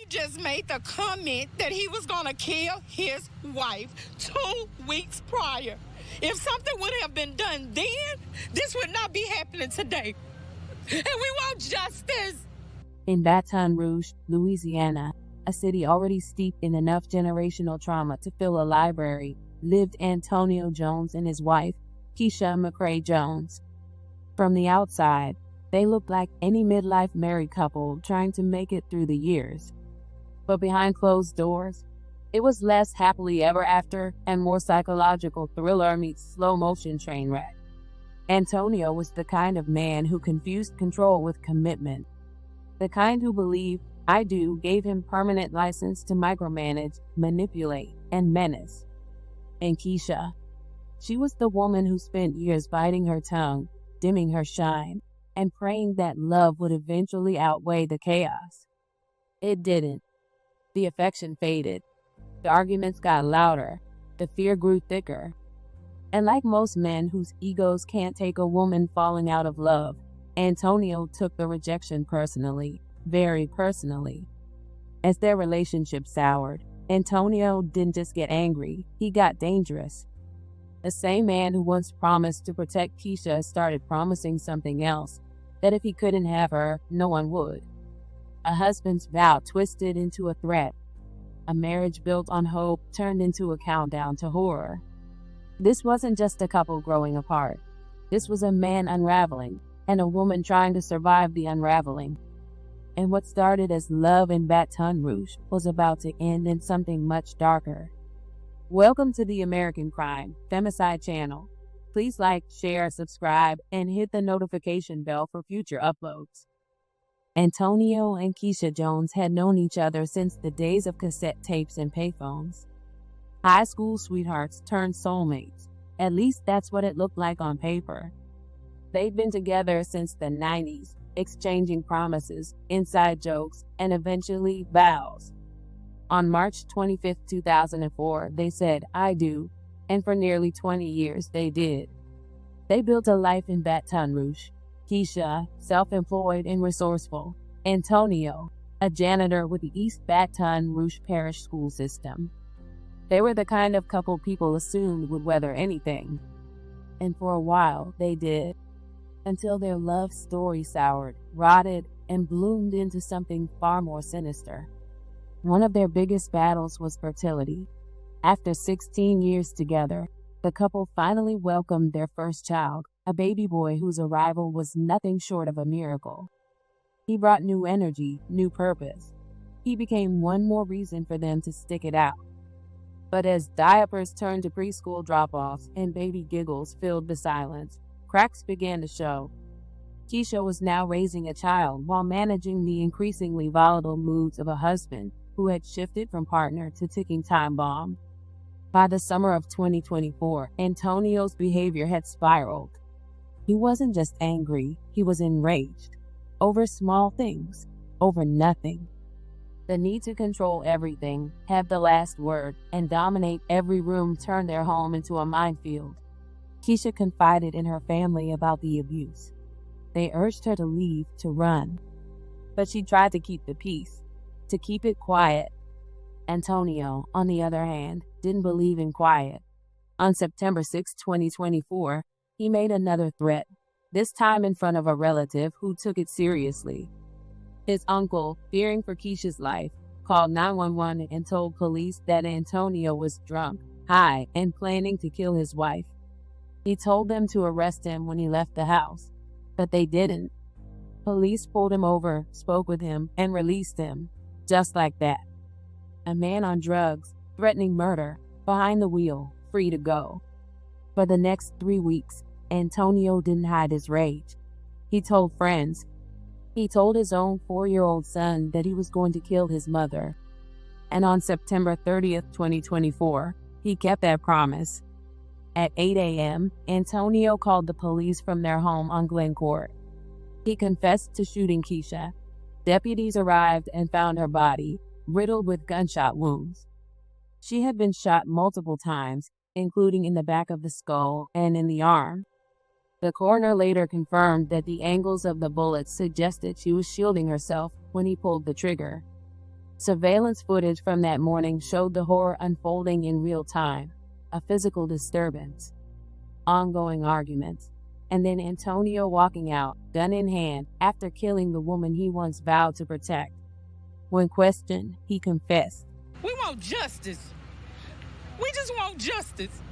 just made the comment that he was going to kill his wife 2 weeks prior. If something would have been done then, this would not be happening today. And we want justice. In Baton Rouge, Louisiana, a city already steeped in enough generational trauma to fill a library, lived Antonio Jones and his wife, Keisha McCray Jones. From the outside, they looked like any midlife married couple trying to make it through the years. But behind closed doors, it was less happily ever after and more psychological thriller meets slow-motion train wreck. Antonio was the kind of man who confused control with commitment. The kind who believed "I do" gave him permanent license to micromanage, manipulate, and menace. And Keisha, she was the woman who spent years biting her tongue, dimming her shine, and praying that love would eventually outweigh the chaos. It didn't. The affection faded. The arguments got louder. The fear grew thicker. And like most men whose egos can't take a woman falling out of love, Antonio took the rejection personally, very personally. As their relationship soured, Antonio didn't just get angry, he got dangerous. The same man who once promised to protect Keisha started promising something else, that if he couldn't have her, no one would. A husband's vow twisted into a threat. A marriage built on hope turned into a countdown to horror. This wasn't just a couple growing apart. This was a man unraveling, and a woman trying to survive the unraveling. And what started as love in Baton Rouge was about to end in something much darker. Welcome to the American Crime Femicide channel. Please like, share, subscribe, and hit the notification bell for future uploads. Antonio and Keisha Jones had known each other since the days of cassette tapes and payphones. High school sweethearts turned soulmates. At least that's what it looked like on paper. They'd been together since the 90s, exchanging promises, inside jokes, and eventually vows. On March 25, 2004, they said, "I do," and for nearly 20 years they did. They built a life in Baton Rouge. Keisha, self-employed and resourceful. Antonio, a janitor with the East Baton Rouge Parish school system. They were the kind of couple people assumed would weather anything. And for a while, they did. Until their love story soured, rotted, and bloomed into something far more sinister. One of their biggest battles was fertility. After 16 years together, the couple finally welcomed their first child, a baby boy whose arrival was nothing short of a miracle. He brought new energy, new purpose. He became one more reason for them to stick it out. But as diapers turned to preschool drop-offs and baby giggles filled the silence, cracks began to show. Keisha was now raising a child while managing the increasingly volatile moods of a husband who had shifted from partner to ticking time bomb. By the summer of 2024, Antonio's behavior had spiraled. He wasn't just angry, he was enraged. Over small things, over nothing. The need to control everything, have the last word, and dominate every room turned their home into a minefield. Keisha confided in her family about the abuse. They urged her to leave, to run. But she tried to keep the peace, to keep it quiet. Antonio, on the other hand, didn't believe in quiet. On September 6, 2024, he made another threat, this time in front of a relative who took it seriously. His uncle, fearing for Keisha's life, called 911 and told police that Antonio was drunk, high, and planning to kill his wife. He told them to arrest him when he left the house, but they didn't. Police pulled him over, spoke with him, and released him, just like that. A man on drugs, threatening murder, behind the wheel, free to go. For the next 3 weeks, Antonio didn't hide his rage. He told friends. He told his own 4-year-old son that he was going to kill his mother. And on September 30th, 2024, he kept that promise. At 8 a.m., Antonio called the police from their home on Glen Court. He confessed to shooting Keisha. Deputies arrived and found her body, riddled with gunshot wounds. She had been shot multiple times, including in the back of the skull and in the arm. The coroner later confirmed that the angles of the bullets suggested she was shielding herself when he pulled the trigger. Surveillance footage from that morning showed the horror unfolding in real time: a physical disturbance, ongoing arguments, and then Antonio walking out, gun in hand, after killing the woman he once vowed to protect. When questioned, he confessed. We want justice. We just want justice.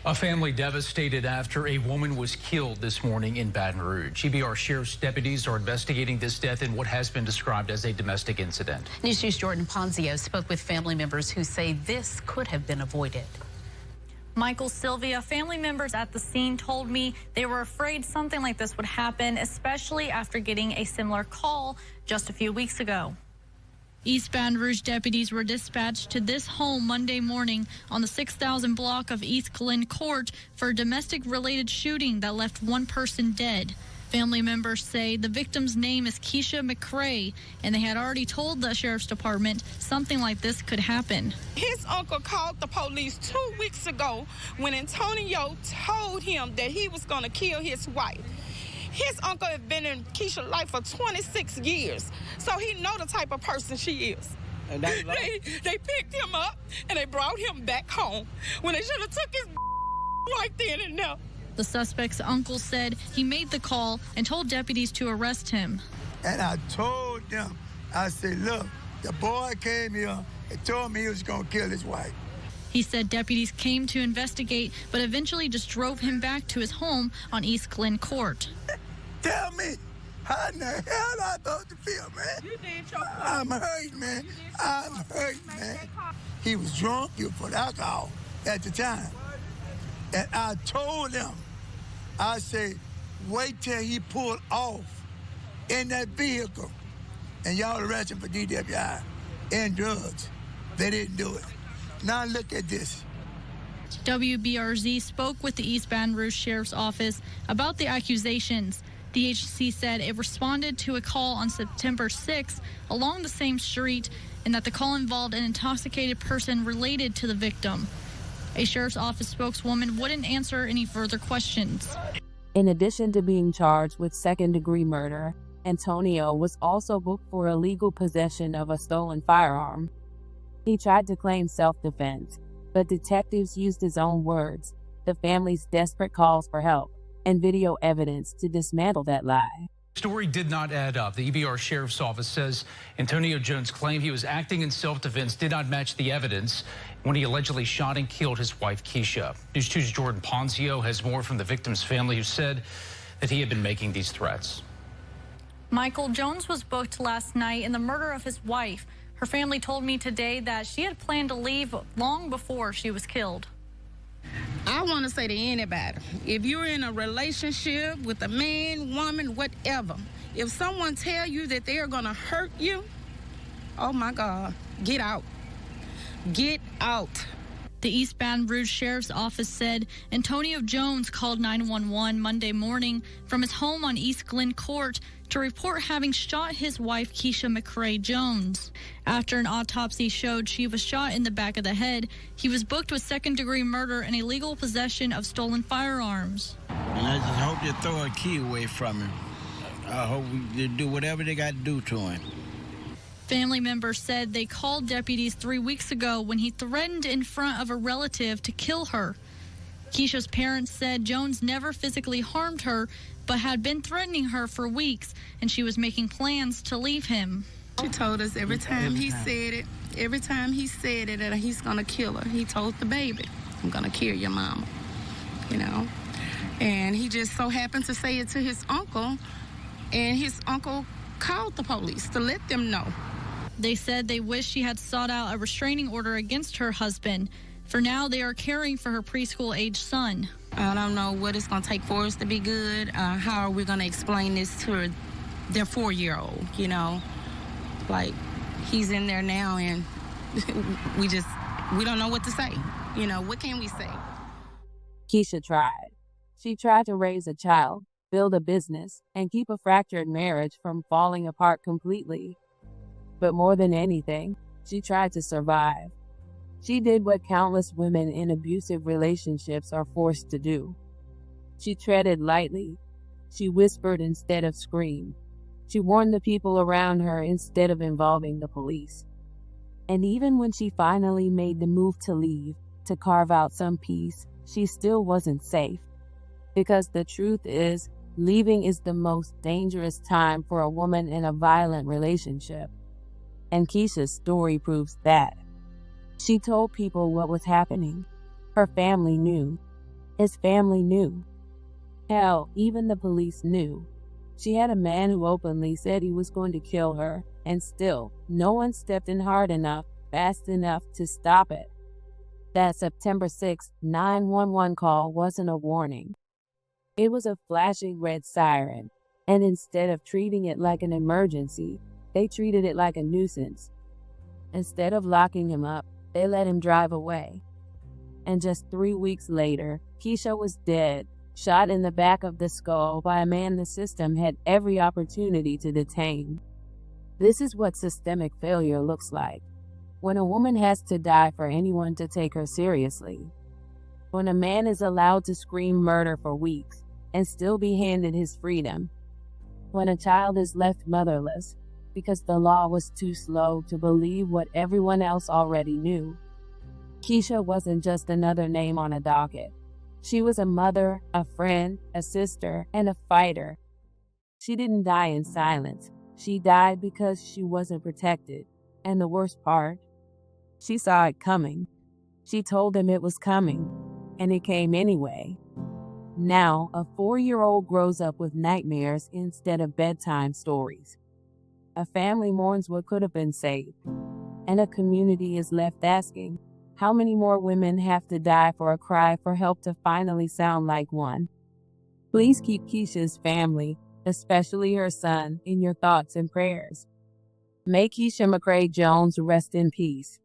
A family devastated after a woman was killed this morning in Baton Rouge. EBR Sheriff's deputies are investigating this death in what has been described as a domestic incident. News 2's Jordan Ponzio spoke with family members who say this could have been avoided. Michael, Sylvia, family members at the scene told me they were afraid something like this would happen, especially after getting a similar call just a few weeks ago. East Baton Rouge deputies were dispatched to this home Monday morning on the 6,000 block of East Glen Court for a domestic-related shooting that left one person dead. Family members say the victim's name is Keisha McCray, and they had already told the sheriff's department something like this could happen. His uncle called the police 2 weeks ago when Antonio told him that he was going to kill his wife. His uncle had been in Keisha's life for 26 years, so he know the type of person she is. And they picked him up and they brought him back home when they should have took his right then and there. The suspect's uncle said he made the call and told deputies to arrest him. And I told them, I said, look, the boy came here and told me he was going to kill his wife. He said deputies came to investigate, but eventually just drove him back to his home on East Glen Court. Tell me, how in the hell I supposed to feel, man? You did your part. I'm hurt, man. I'm hurt, man. He was drunk, he was full of alcohol at the time. And I told him, I said, wait till he pulled off in that vehicle. And y'all arrest him for DWI and drugs. They didn't do it. Now look at this. WBRZ spoke with the East Baton Rouge Sheriff's Office about the accusations. The agency said it responded to a call on September 6th along the same street and that the call involved an intoxicated person related to the victim. A sheriff's office spokeswoman wouldn't answer any further questions. In addition to being charged with second-degree murder, Antonio was also booked for illegal possession of a stolen firearm. He tried to claim self-defense, but detectives used his own words, the family's desperate calls for help, and video evidence to dismantle that lie. Story did not add up. The EBR Sheriff's Office says Antonio Jones claimed he was acting in self-defense did not match the evidence when he allegedly shot and killed his wife, Keisha. News 2's Jordan Ponzio has more from the victim's family, who said that he had been making these threats. Michael Jones was booked last night in the murder of his wife. Her family told me today that she had planned to leave long before she was killed. I want to say to anybody, if you're in a relationship with a man, woman, whatever, if someone tell you that they're going to hurt you, oh my God, get out. Get out. The East Baton Rouge Sheriff's Office said Antonio Jones called 911 Monday morning from his home on East Glen Court to report having shot his wife, Keisha McCray Jones. After an autopsy showed she was shot in the back of the head, he was booked with second-degree murder and illegal possession of stolen firearms. And I just hope they throw a key away from him. I hope they do whatever they got to do to him. Family members said they called deputies 3 weeks ago when he threatened in front of a relative to kill her. Keisha's parents said Jones never physically harmed her, but had been threatening her for weeks, and she was making plans to leave him. She told us every time he said it, that he's going to kill her. He told the baby, I'm going to kill your mama, you know. And he just so happened to say it to his uncle, and his uncle called the police to let them know. They said they wish she had sought out a restraining order against her husband. For now, they are caring for her preschool-age son. I don't know what it's going to take for us to be good. How are we going to explain this to their 4-year-old, you know? Like, he's in there now, and we don't know what to say. You know, what can we say? Keisha tried. She tried to raise a child, build a business, and keep a fractured marriage from falling apart completely. But more than anything, she tried to survive. She did what countless women in abusive relationships are forced to do. She treaded lightly. She whispered instead of screamed. She warned the people around her instead of involving the police. And even when she finally made the move to leave, to carve out some peace, she still wasn't safe. Because the truth is, leaving is the most dangerous time for a woman in a violent relationship. And Keisha's story proves that. She told people what was happening. Her family knew. His family knew. Hell, even the police knew. She had a man who openly said he was going to kill her, and still, no one stepped in hard enough, fast enough to stop it. That September 6th 911 call wasn't a warning. It was a flashing red siren, and instead of treating it like an emergency, they treated it like a nuisance. Instead of locking him up, they let him drive away. And just 3 weeks later, Keisha was dead, shot in the back of the skull by a man the system had every opportunity to detain. This is what systemic failure looks like. When a woman has to die for anyone to take her seriously. When a man is allowed to scream murder for weeks and still be handed his freedom. When a child is left motherless because the law was too slow to believe what everyone else already knew. Keisha wasn't just another name on a docket. She was a mother, a friend, a sister, and a fighter. She didn't die in silence. She died because she wasn't protected. And the worst part, she saw it coming. She told him it was coming, and it came anyway. Now, a 4-year-old grows up with nightmares instead of bedtime stories. A family mourns what could have been saved, and a community is left asking, how many more women have to die for a cry for help to finally sound like one? Please keep Keisha's family, especially her son, in your thoughts and prayers. May Keisha McCray Jones rest in peace.